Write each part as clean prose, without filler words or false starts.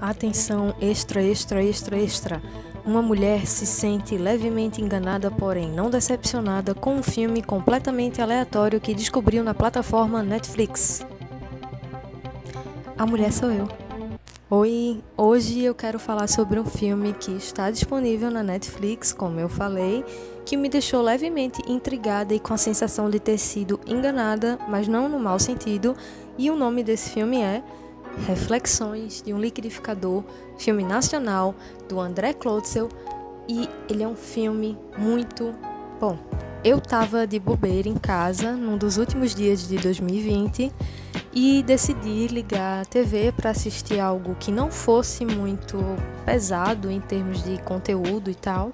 Atenção extra, extra, extra, extra. Uma mulher se sente levemente enganada, porém não decepcionada, com um filme completamente aleatório que descobriu na plataforma Netflix. A mulher sou eu. Oi, hoje eu quero falar sobre um filme que está disponível na Netflix, como eu falei, que me deixou levemente intrigada e com a sensação de ter sido enganada, mas não no mau sentido, e o nome desse filme é Reflexões de um Liquidificador, filme nacional do André Klotzel, e ele é um filme muito bom. Eu tava de bobeira em casa num dos últimos dias de 2020 e decidi ligar a TV para assistir algo que não fosse muito pesado em termos de conteúdo e tal.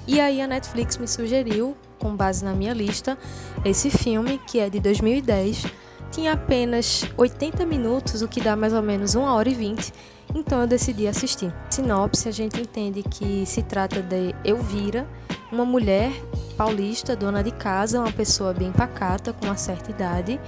E aí a Netflix me sugeriu, com base na minha lista, esse filme que é de 2010. Tinha apenas 80 minutos, o que dá mais ou menos 1h20, então eu decidi assistir. Sinopse, a gente entende que se trata de Elvira, uma mulher paulista, dona de casa, uma pessoa bem pacata, com uma certa idade,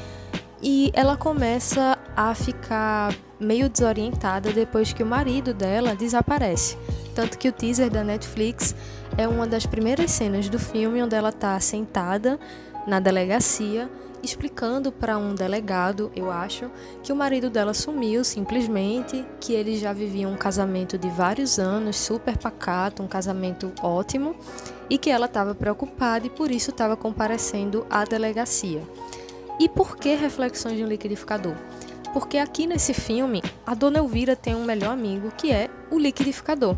e ela começa a ficar meio desorientada depois que o marido dela desaparece. Tanto que o teaser da Netflix é uma das primeiras cenas do filme onde ela está sentada na delegacia, explicando para um delegado, eu acho, que o marido dela sumiu simplesmente, que eles já viviam um casamento de vários anos, super pacato, um casamento ótimo, e que ela estava preocupada e por isso estava comparecendo à delegacia. E por que Reflexões de um Liquidificador? Porque aqui nesse filme, a Dona Elvira tem um melhor amigo, que é o liquidificador.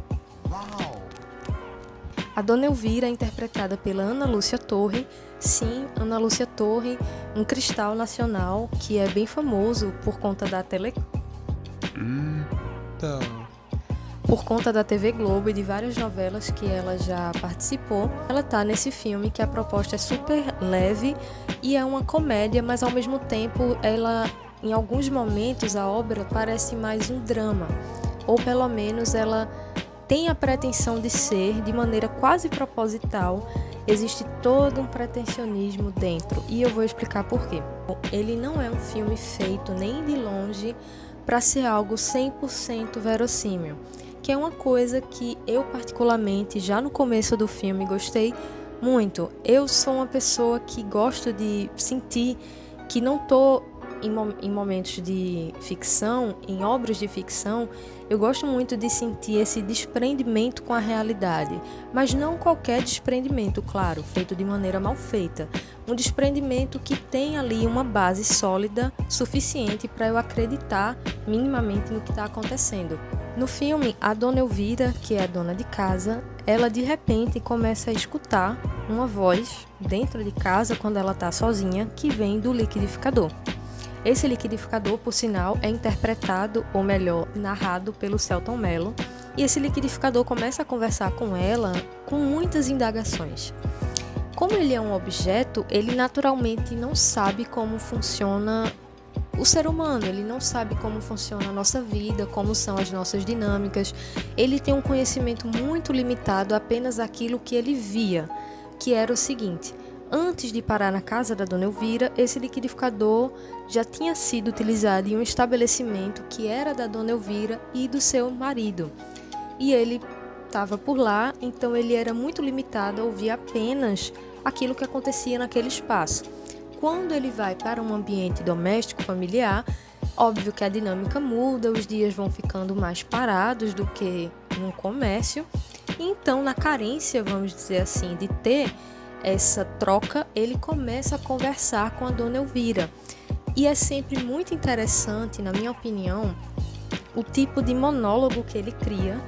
A Dona Elvira é interpretada pela Ana Lúcia Torre. Sim, Ana Lúcia Torre, um cristal nacional que é bem famoso por conta da por conta da TV Globo e de várias novelas que ela já participou. Ela tá nesse filme que a proposta é super leve e é uma comédia, mas ao mesmo tempo ela, em alguns momentos, a obra parece mais um drama, ou pelo menos ela tem a pretensão de ser, de maneira quase proposital. Existe todo um pretensionismo dentro, e eu vou explicar por quê. Ele não é um filme feito nem de longe para ser algo 100% verossímil, que é uma coisa que eu particularmente, já no começo do filme, gostei muito. Eu sou uma pessoa que gosto de sentir que não estou em momentos de ficção, em obras de ficção, eu gosto muito de sentir esse desprendimento com a realidade, mas não qualquer desprendimento, claro, feito de maneira mal feita. Um desprendimento que tem ali uma base sólida, suficiente para eu acreditar minimamente no que está acontecendo. No filme, a Dona Elvira, que é a dona de casa, ela de repente começa a escutar uma voz dentro de casa, quando ela está sozinha, que vem do liquidificador. Esse liquidificador, por sinal, é interpretado, ou melhor, narrado pelo Selton Mello, e esse liquidificador começa a conversar com ela com muitas indagações. Como ele é um objeto, ele naturalmente não sabe como funciona o ser humano, ele não sabe como funciona a nossa vida, como são as nossas dinâmicas. Ele tem um conhecimento muito limitado apenas aquilo que ele via, que era o seguinte: antes de parar na casa da Dona Elvira, esse liquidificador já tinha sido utilizado em um estabelecimento que era da Dona Elvira e do seu marido. E ele estava por lá, então ele era muito limitado a ouvir apenas aquilo que acontecia naquele espaço. Quando ele vai para um ambiente doméstico, familiar, óbvio que a dinâmica muda, os dias vão ficando mais parados do que num comércio. Então, na carência, vamos dizer assim, de ter essa troca, ele começa a conversar com a Dona Elvira. E é sempre muito interessante, na minha opinião, o tipo de monólogo que ele cria,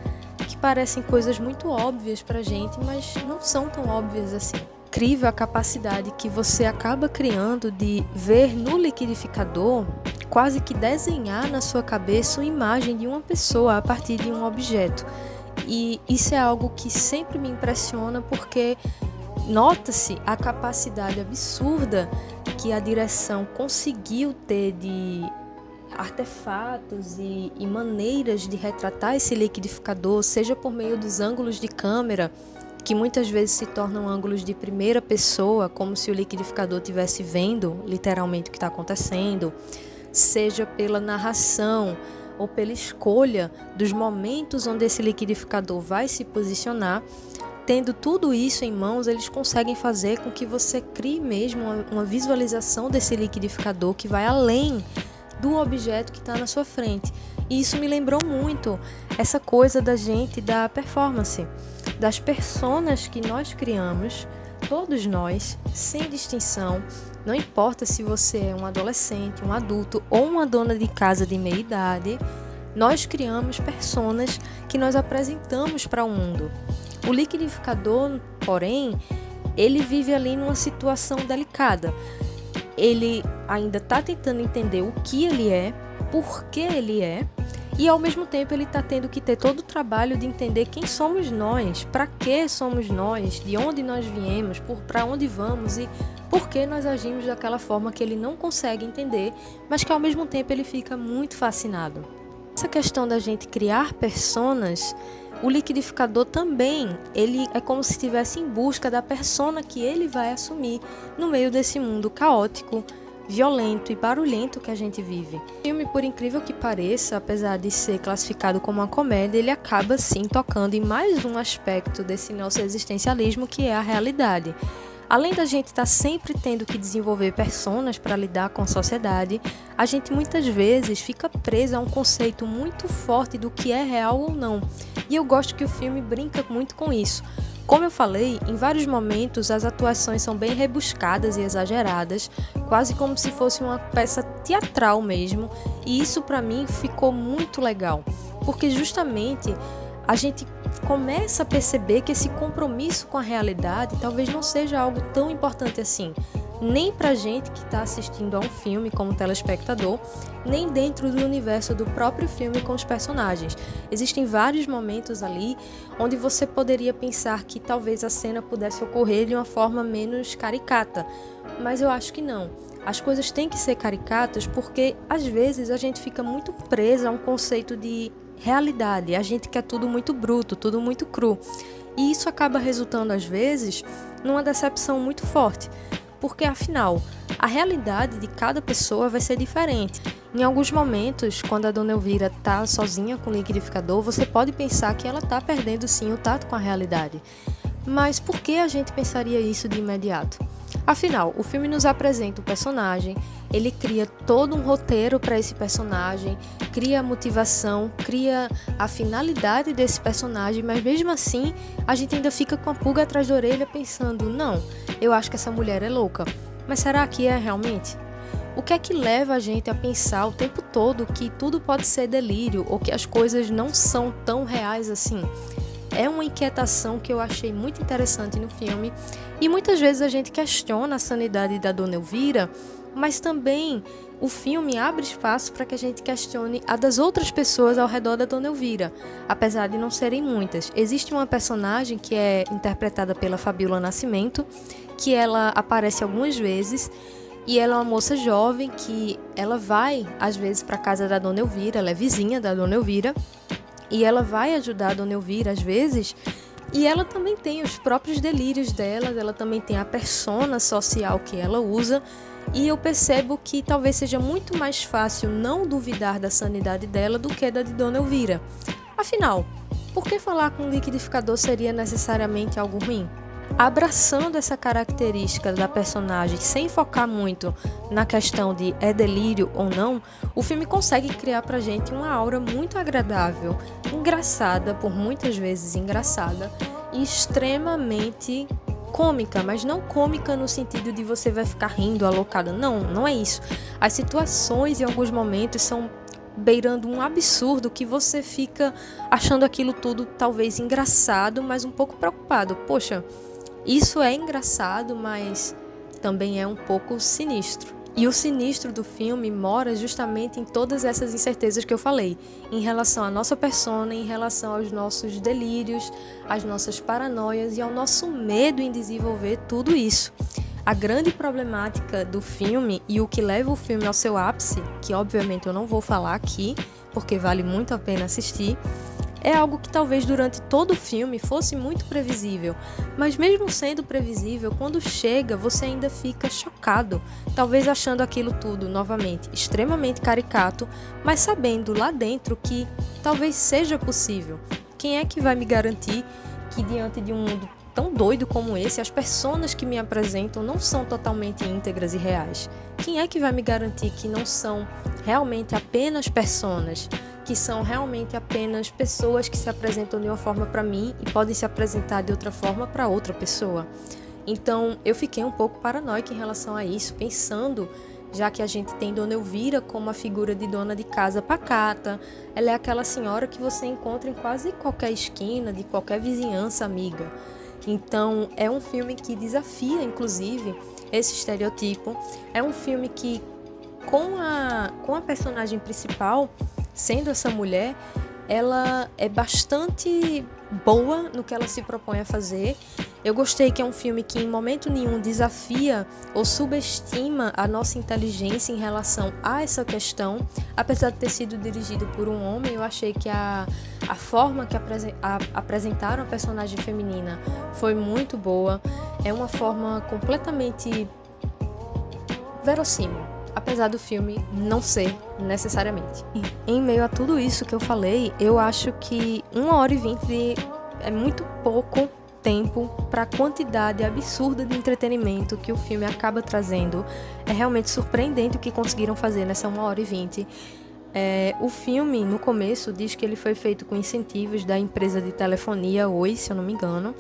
que parecem coisas muito óbvias pra gente, mas não são tão óbvias assim. Incrível a capacidade que você acaba criando de ver no liquidificador, quase que desenhar na sua cabeça uma imagem de uma pessoa a partir de um objeto. E isso é algo que sempre me impressiona, porque nota-se a capacidade absurda que a direção conseguiu ter de artefatos e maneiras de retratar esse liquidificador, seja por meio dos ângulos de câmera, que muitas vezes se tornam ângulos de primeira pessoa, como se o liquidificador estivesse vendo literalmente o que está acontecendo, seja pela narração, ou pela escolha dos momentos onde esse liquidificador vai se posicionar. Tendo tudo isso em mãos, eles conseguem fazer com que você crie mesmo uma visualização desse liquidificador que vai além do objeto que está na sua frente. E isso me lembrou muito essa coisa da gente, da performance, das personas que nós criamos, todos nós, sem distinção. Não importa se você é um adolescente, um adulto ou uma dona de casa de meia idade, nós criamos personas que nós apresentamos para o mundo. O liquidificador, porém, ele vive ali numa situação delicada. Ele ainda está tentando entender o que ele é, por que ele é, e ao mesmo tempo ele está tendo que ter todo o trabalho de entender quem somos nós, para que somos nós, de onde nós viemos, para onde vamos e por que nós agimos daquela forma que ele não consegue entender, mas que ao mesmo tempo ele fica muito fascinado. Essa questão da gente criar personas, o liquidificador também, ele é como se estivesse em busca da persona que ele vai assumir no meio desse mundo caótico, violento e barulhento que a gente vive. O filme, por incrível que pareça, apesar de ser classificado como uma comédia, ele acaba sim tocando em mais um aspecto desse nosso existencialismo, que é a realidade. Além da gente estar sempre tendo que desenvolver personas para lidar com a sociedade, a gente muitas vezes fica presa a um conceito muito forte do que é real ou não. E eu gosto que o filme brinca muito com isso. Como eu falei, em vários momentos as atuações são bem rebuscadas e exageradas, quase como se fosse uma peça teatral mesmo, e isso para mim ficou muito legal, porque justamente a gente começa a perceber que esse compromisso com a realidade talvez não seja algo tão importante assim, nem pra gente que está assistindo a um filme como telespectador, nem dentro do universo do próprio filme com os personagens. Existem vários momentos ali onde você poderia pensar que talvez a cena pudesse ocorrer de uma forma menos caricata, mas eu acho que não. As coisas têm que ser caricatas porque às vezes a gente fica muito presa a um conceito de realidade, a gente quer tudo muito bruto, tudo muito cru, e isso acaba resultando às vezes numa decepção muito forte, porque afinal, a realidade de cada pessoa vai ser diferente. Em alguns momentos, quando a Dona Elvira está sozinha com o liquidificador, você pode pensar que ela está perdendo sim o tato com a realidade. Mas por que a gente pensaria isso de imediato? Afinal, o filme nos apresenta o personagem, ele cria todo um roteiro para esse personagem, cria a motivação, cria a finalidade desse personagem, mas mesmo assim a gente ainda fica com a pulga atrás da orelha pensando, não, eu acho que essa mulher é louca, mas será que é realmente? O que é que leva a gente a pensar o tempo todo que tudo pode ser delírio ou que as coisas não são tão reais assim? É uma inquietação que eu achei muito interessante no filme e muitas vezes a gente questiona a sanidade da Dona Elvira, mas também o filme abre espaço para que a gente questione a das outras pessoas ao redor da Dona Elvira, apesar de não serem muitas. Existe uma personagem que é interpretada pela Fabiola Nascimento, que ela aparece algumas vezes e ela é uma moça jovem que ela vai às vezes para a casa da Dona Elvira, ela é vizinha da Dona Elvira, e ela vai ajudar a Dona Elvira às vezes, e ela também tem os próprios delírios dela, ela também tem a persona social que ela usa, e eu percebo que talvez seja muito mais fácil não duvidar da sanidade dela do que da de Dona Elvira. Afinal, por que falar com um liquidificador seria necessariamente algo ruim? Abraçando essa característica da personagem sem focar muito na questão de é delírio ou não, o filme consegue criar pra gente uma aura muito agradável, engraçada, por muitas vezes engraçada, e extremamente cômica, mas não cômica no sentido de você vai ficar rindo, alocada, não é isso. As situações em alguns momentos são beirando um absurdo que você fica achando aquilo tudo talvez engraçado, mas um pouco preocupado. Poxa, isso é engraçado, mas também é um pouco sinistro. E o sinistro do filme mora justamente em todas essas incertezas que eu falei, em relação à nossa persona, em relação aos nossos delírios, às nossas paranoias e ao nosso medo em desenvolver tudo isso. A grande problemática do filme e o que leva o filme ao seu ápice, que obviamente eu não vou falar aqui, porque vale muito a pena assistir, é algo que talvez durante todo o filme fosse muito previsível, mas mesmo sendo previsível, quando chega você ainda fica chocado, talvez achando aquilo tudo, novamente, extremamente caricato, mas sabendo lá dentro que talvez seja possível. Quem é que vai me garantir que diante de um mundo tão doido como esse, as personas que me apresentam não são totalmente íntegras e reais? Quem é que vai me garantir que não são realmente apenas personas, que são realmente apenas pessoas que se apresentam de uma forma para mim e podem se apresentar de outra forma para outra pessoa? Então eu fiquei um pouco paranoica em relação a isso, pensando, já que a gente tem Dona Elvira como a figura de dona de casa pacata, ela é aquela senhora que você encontra em quase qualquer esquina, de qualquer vizinhança amiga. Então é um filme que desafia, inclusive, esse estereotipo. É um filme que, com a personagem principal, sendo essa mulher, ela é bastante boa no que ela se propõe a fazer. Eu gostei que é um filme que em momento nenhum desafia ou subestima a nossa inteligência em relação a essa questão. Apesar de ter sido dirigido por um homem, eu achei que a forma que apresentaram a personagem feminina foi muito boa. É uma forma completamente verossímil, apesar do filme não ser necessariamente. Em meio a tudo isso que eu falei, eu acho que 1h20 é muito pouco tempo para a quantidade absurda de entretenimento que o filme acaba trazendo. É realmente surpreendente o que conseguiram fazer nessa 1h20. O filme, no começo, diz que ele foi feito com incentivos da empresa de telefonia Oi, se eu não me engano,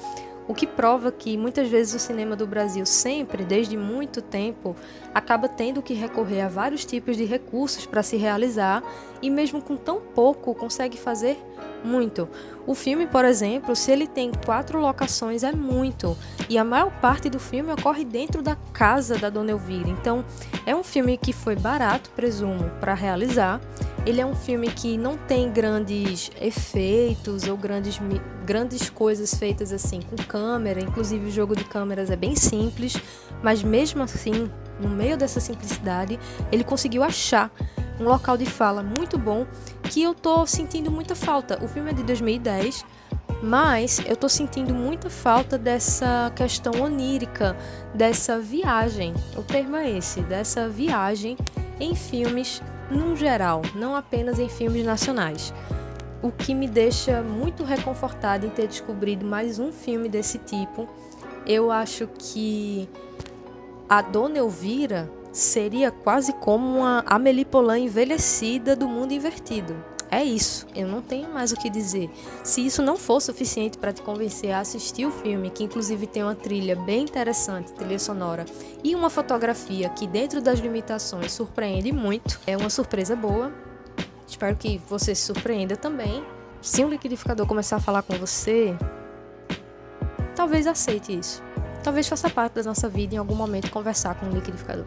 o que prova que muitas vezes o cinema do Brasil sempre, desde muito tempo, acaba tendo que recorrer a vários tipos de recursos para se realizar e mesmo com tão pouco consegue fazer muito. O filme, por exemplo, se ele tem 4 locações é muito, e a maior parte do filme ocorre dentro da casa da Dona Elvira. Então é um filme que foi barato, presumo, para realizar. Ele é um filme que não tem grandes efeitos ou grandes coisas feitas assim com câmera, inclusive o jogo de câmeras é bem simples, mas mesmo assim, no meio dessa simplicidade, ele conseguiu achar um local de fala muito bom que eu tô sentindo muita falta. O filme é de 2010, mas eu tô sentindo muita falta dessa questão onírica, dessa viagem, o termo é esse, dessa viagem em filmes num geral, não apenas em filmes nacionais. O que me deixa muito reconfortada em ter descobrido mais um filme desse tipo. Eu acho que a Dona Elvira seria quase como uma Amélie Poulain envelhecida do mundo invertido. É isso, eu não tenho mais o que dizer. Se isso não for suficiente para te convencer a assistir o filme, que inclusive tem uma trilha bem interessante, trilha sonora, e uma fotografia que dentro das limitações surpreende muito, é uma surpresa boa. Espero que você se surpreenda também. Se um liquidificador começar a falar com você, talvez aceite isso. Talvez faça parte da nossa vida em algum momento conversar com um liquidificador.